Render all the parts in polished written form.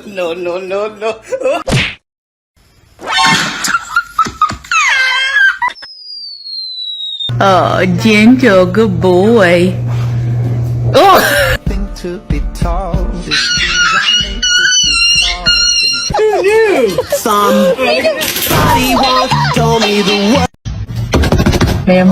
no, no, no, no. Oh, gentle, good boy. Oh! To be tall. Who knew? Somebody once told me the word. Ma'am.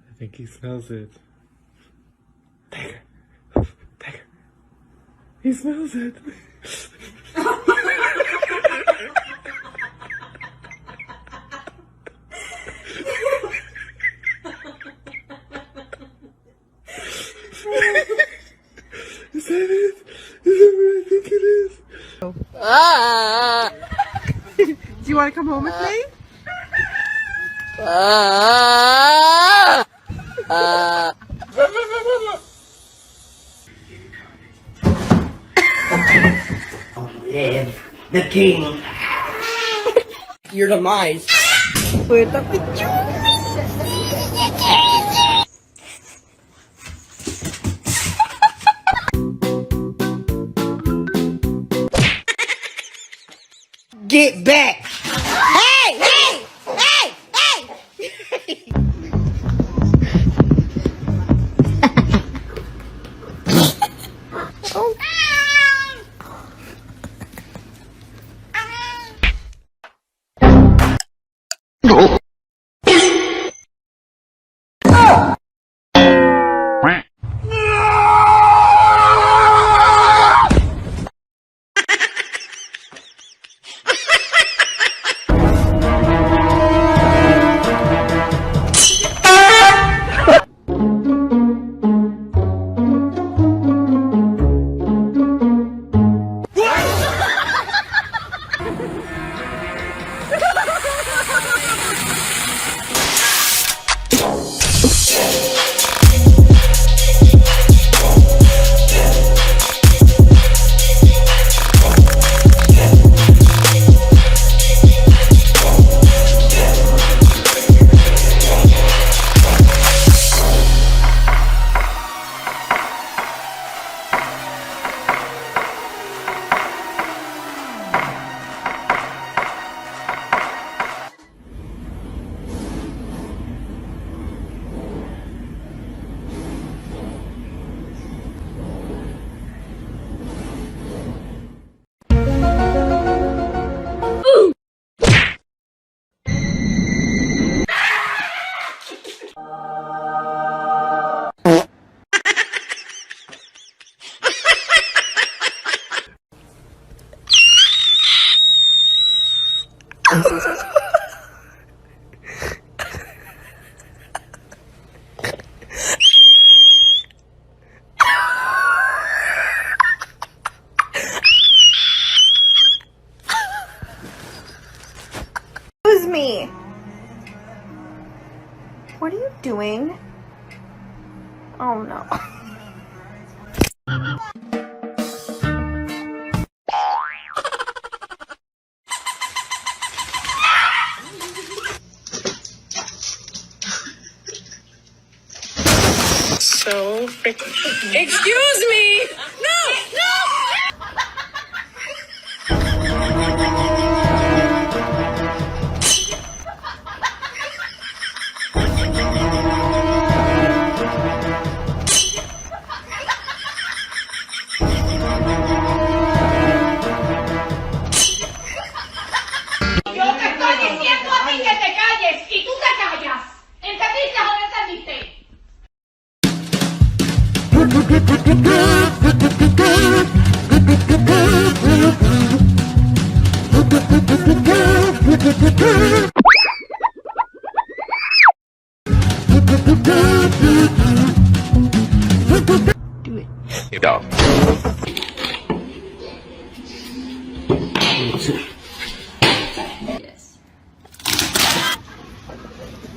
I think he smells it. Take her. Take her. He smells it. Is that it? Is that what I think it is? Do you want to come home with me? Live the king. Your demise. Get back! Hey! Hey! Hey! Hey! Excuse me. What are you doing? Oh no. So freaking. Excuse me! No! No! Yo te estoy diciendo a ti que te calles y tú te callas. ¿Entendiste o no entendiste?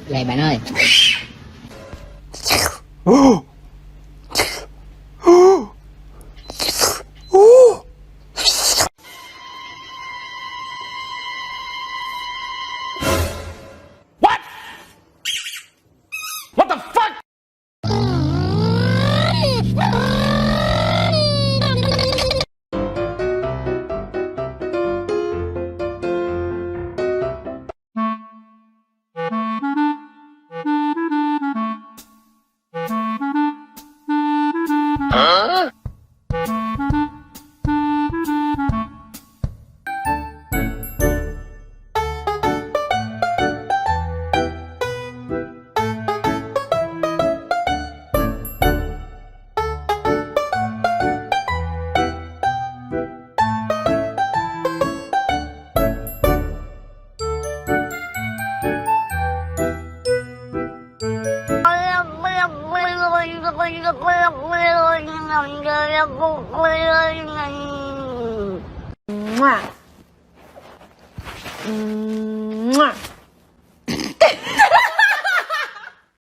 Này bạn ơi. Mwah. Mwah.